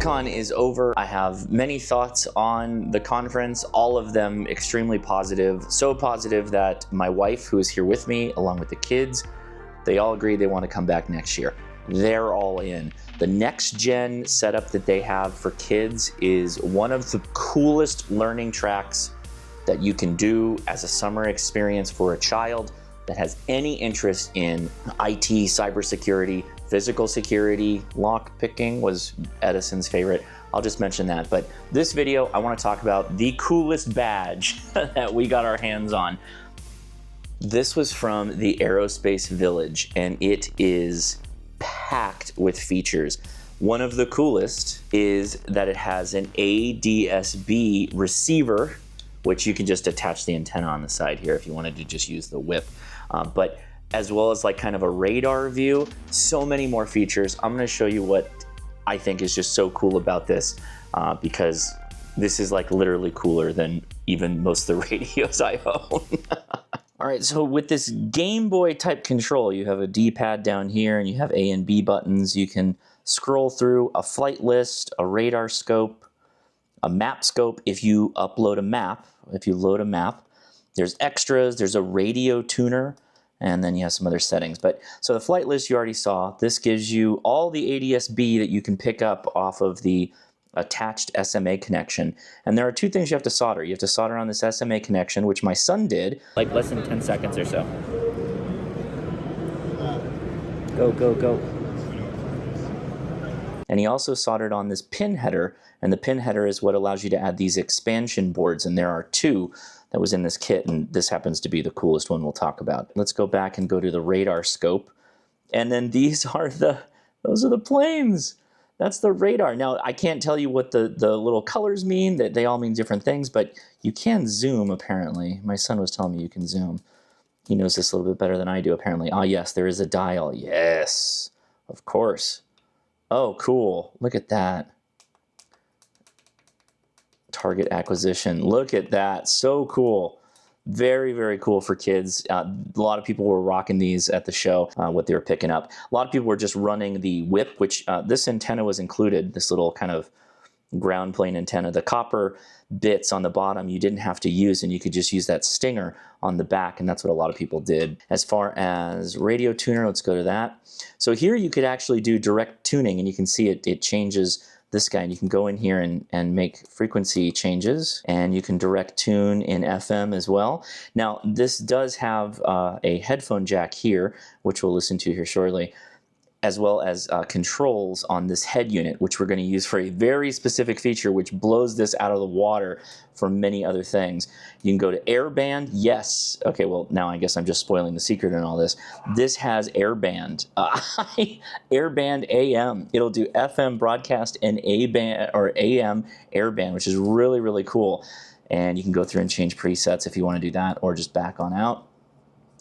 Defcon is over. I have many thoughts on the conference, all of them extremely positive. So positive that my wife, who is here with me, along with the kids, they all agree they want to come back next year. They're all in. The next gen setup that they have for kids is one of the coolest learning tracks that you can do as a summer experience for a child that has any interest in IT, cybersecurity, physical security. Lock picking was Edison's favorite. I'll just mention that. But this video, I want to talk about the coolest badge that we got our hands on. This was from the Aerospace Village, and it is packed with features. One of the coolest is that it has an ADSB receiver, which you can just attach the antenna on the side here if you wanted to just use the whip. But as well as like kind of a radar view, so many more features. I'm gonna show you what I think is just so cool about this because this is like literally cooler than even most of the radios I own. All right, so with this Game Boy type control, you have a D-pad down here and you have A and B buttons. You can scroll through a flight list, a radar scope, a map scope if you upload a map, if you load a map. There's extras, there's a radio tuner, and then you have some other settings. But so the flight list you already saw. This gives you all the ADSB that you can pick up off of the attached SMA connection. And there are two things you have to solder. You have to solder on this SMA connection, which my son did, like less than 10 seconds or so. Go, go, go. And he also soldered on this pin header, and the pin header is what allows you to add these expansion boards, and there are two that was in this kit, and this happens to be the coolest one we'll talk about. Let's go back and go to the radar scope, and then these are those are the planes. That's the radar. Now, I can't tell you what the little colors mean, that they all mean different things, but you can zoom, apparently. My son was telling me you can zoom. He knows this a little bit better than I do, apparently. Ah, yes, there is a dial. Yes, of course. Oh, cool. Look at that. Target acquisition. Look at that. So cool. Very, very cool for kids. A lot of people were rocking these at the show, what they were picking up. A lot of people were just running the whip, which this antenna was included, this little kind of ground plane antenna. The copper bits on the bottom you didn't have to use, and you could just use that stinger on the back, and that's what a lot of people did. As far as radio tuner, let's go to that. So here you could actually do direct tuning, and you can see it changes this guy, and you can go in here and make frequency changes, and you can direct tune in FM as well. Now, this does have a headphone jack here, which we'll listen to here shortly, as well as controls on this head unit, which we're going to use for a very specific feature which blows this out of the water for many other things. You can go to airband. Yes. Okay, well, now I guess I'm just spoiling the secret in all this. This has airband. Airband AM. It'll do FM broadcast and A-band or AM airband, which is really, really cool. And you can go through and change presets if you want to do that, or just back on out.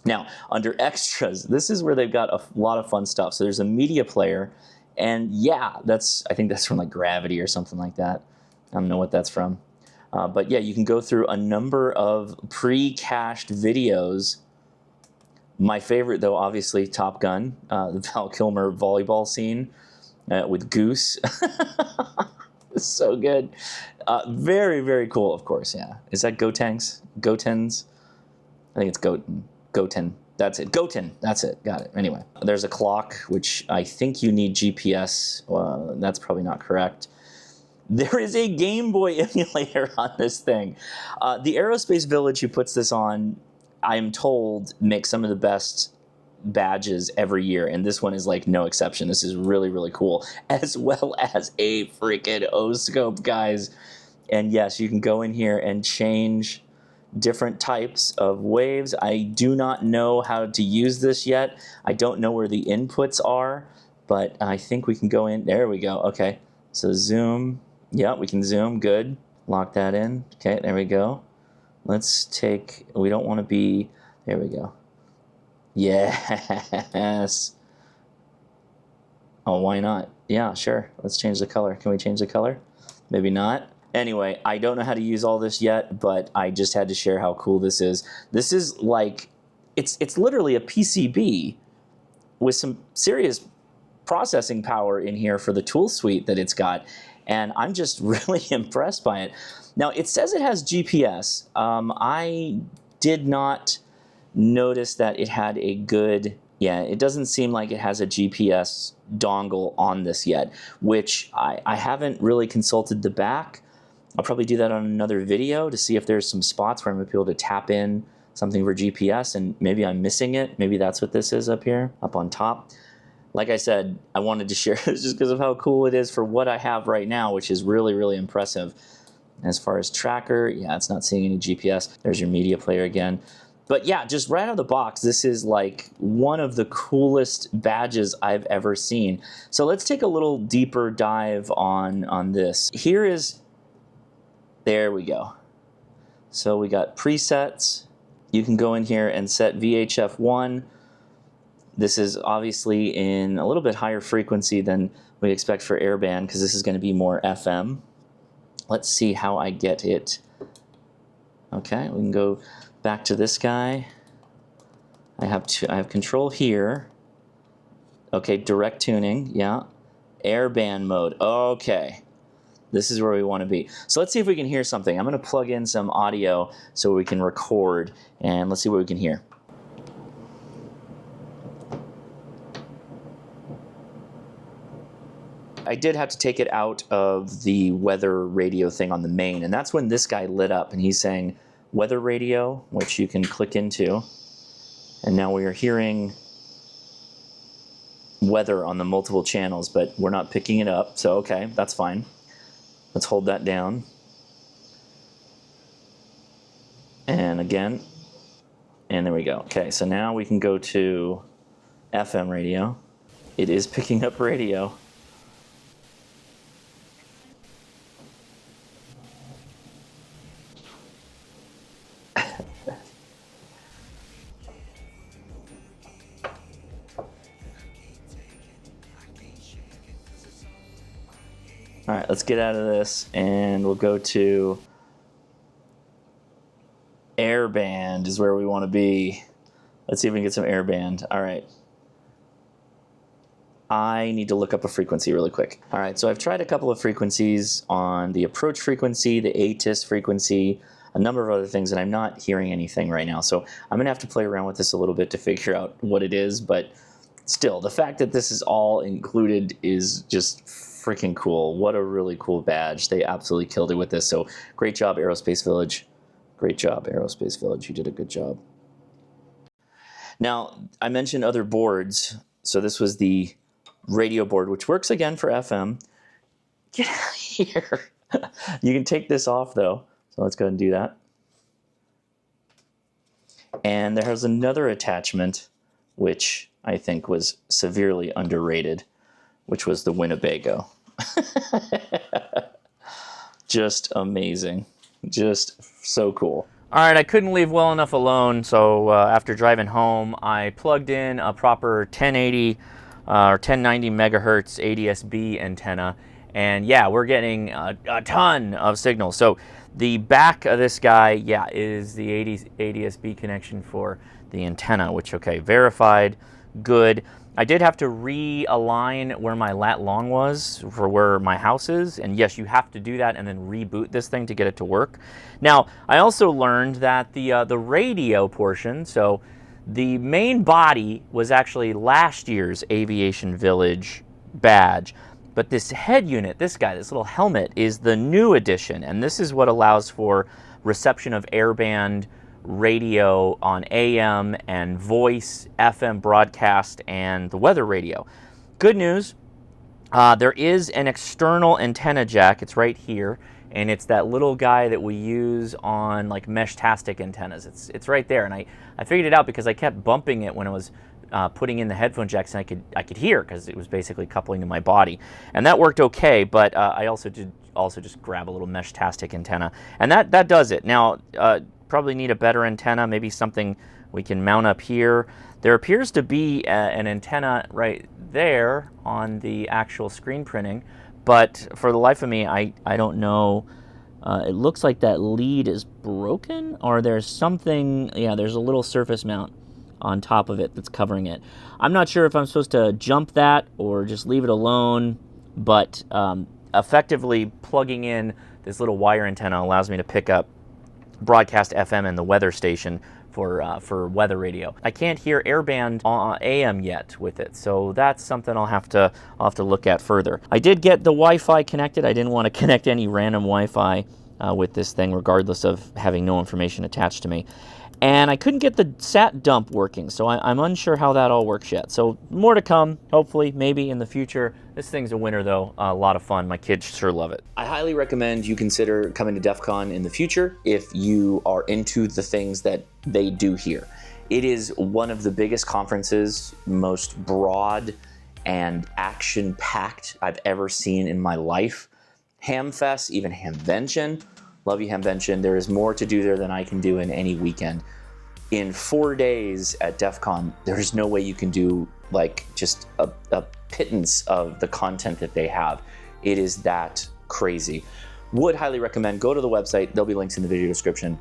Now, under extras, this is where they've got a lot of fun stuff. So there's a media player, and yeah, I think that's from like Gravity or something like that. I don't know what that's from. But yeah, you can go through a number of pre-cached videos. My favorite, though, obviously, Top Gun, the Val Kilmer volleyball scene with Goose. It's so good. Very, very cool, of course, yeah. Is that Gotenks? Gotens? I think it's Goten. That's it. Goten. That's it. Got it. Anyway, there's a clock, which I think you need GPS. That's probably not correct. There is a Game Boy emulator on this thing. The Aerospace Village who puts this on, I am told, makes some of the best badges every year, and this one is like no exception. This is really, really cool, as well as a freaking O-scope, guys. And yes, you can go in here and change different types of waves. I do not know how to use this yet. I don't know where the inputs are, but I think we can go in. There we go. Okay, so zoom. Yeah, we can zoom. Good. Lock that in. Okay, there we go. Let's take, we don't want to be, there we go. Yes. Oh, why not? Yeah, sure. Let's change the color. Can we change the color? Maybe not. Anyway, I don't know how to use all this yet, but I just had to share how cool this is. This is like, it's literally a PCB with some serious processing power in here for the tool suite that it's got. and I'm just really impressed by it. Now, it says it has GPS. I did not notice that it had a good, yeah, it doesn't seem like it has a GPS dongle on this yet, which I haven't really consulted the back. I'll probably do that on another video to see if there's some spots where I'm going to be able to tap in something for GPS, and maybe I'm missing it. Maybe that's what this is up here, up on top. Like I said, I wanted to share this just because of how cool it is for what I have right now, which is really, really impressive. As far as tracker, yeah, it's not seeing any GPS. There's your media player again. But yeah, just right out of the box, this is like one of the coolest badges I've ever seen. So let's take a little deeper dive on this. Here is, there we go. So we got presets. You can go in here and set VHF 1. This is obviously in a little bit higher frequency than we expect for airband, because this is going to be more FM. Let's see how I get it. Okay, we can go back to this guy. I have control here. Okay, direct tuning, yeah. Airband mode, okay. This is where we want to be. So let's see if we can hear something. I'm going to plug in some audio so we can record, and let's see what we can hear. I did have to take it out of the weather radio thing on the main, and that's when this guy lit up, and he's saying weather radio, which you can click into, and now we are hearing weather on the multiple channels, but we're not picking it up, so okay, that's fine. Let's hold that down. And again, and there we go. Okay, so now we can go to FM radio. It is picking up radio. All right, let's get out of this, and we'll go to airband is where we want to be. Let's see if we can get some airband. All right. I need to look up a frequency really quick. All right, so I've tried a couple of frequencies on the approach frequency, the ATIS frequency, a number of other things, and I'm not hearing anything right now. So I'm gonna have to play around with this a little bit to figure out what it is, but still, the fact that this is all included is just freaking cool. What a really cool badge. They absolutely killed it with this. So great job, Aerospace Village. Great job, Aerospace Village. You did a good job. Now, I mentioned other boards. So this was the radio board, which works again for FM. Get out of here. You can take this off though. So let's go ahead and do that. And there's another attachment, which I think was severely underrated, which was the Winnebago. Just amazing. Just so cool. All right, I couldn't leave well enough alone, so after driving home, I plugged in a proper 1080 or 1090 megahertz ADSB antenna, and yeah, we're getting a ton of signal. So the back of this guy, yeah, is the ADSB connection for the antenna, which, okay, verified, good. I did have to realign where my lat long was for where my house is, and yes, you have to do that and then reboot this thing to get it to work. Now, I also learned that the radio portion, so the main body was actually last year's Aviation Village badge, but this head unit, this guy, this little helmet, is the new edition, and this is what allows for reception of airband radio on AM and voice, FM broadcast, and the weather radio. Good news, there is an external antenna jack. It's right here, and it's that little guy that we use on like mesh-tastic antennas. It's right there, and I figured it out because I kept bumping it when I was putting in the headphone jacks, and I could hear because it was basically coupling to my body, and that worked okay. But I also did just grab a little mesh-tastic antenna, and that does it. Now, probably need a better antenna, maybe something we can mount up here. There appears to be an antenna right there on the actual screen printing, but for the life of me, I don't know. It looks like that lead is broken, or there's something, yeah, there's a little surface mount on top of it that's covering it. I'm not sure if I'm supposed to jump that or just leave it alone, but effectively plugging in this little wire antenna allows me to pick up broadcast FM and the weather station for weather radio. I can't hear airband AM yet with it, so that's something I'll have to look at further. I did get the Wi-Fi connected. I didn't want to connect any random Wi-Fi with this thing, regardless of having no information attached to me. And I couldn't get the sat dump working, so I'm unsure how that all works yet. So more to come, hopefully, maybe in the future. This thing's a winner, though. A lot of fun. My kids sure love it. I highly recommend you consider coming to DEF CON in the future if you are into the things that they do here. It is one of the biggest conferences, most broad and action-packed I've ever seen in my life. Hamfest, even Hamvention. Love you, Hamvention. There is more to do there than I can do in any weekend. In 4 days at DEF CON, there's no way you can do like just a pittance of the content that they have. It is that crazy. Would highly recommend, go to the website. There'll be links in the video description.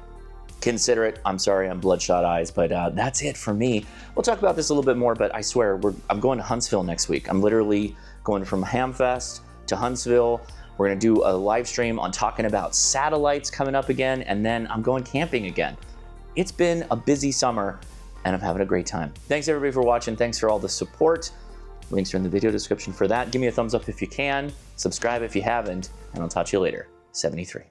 Consider it. I'm sorry I'm bloodshot eyes, but that's it for me. We'll talk about this a little bit more, but I swear, I'm going to Huntsville next week. I'm literally going from Hamfest to Huntsville. We're gonna do a live stream on talking about satellites coming up again, and then I'm going camping again. It's been a busy summer, and I'm having a great time. Thanks everybody for watching. Thanks for all the support. Links are in the video description for that. Give me a thumbs up if you can. Subscribe if you haven't, and I'll talk to you later. 73.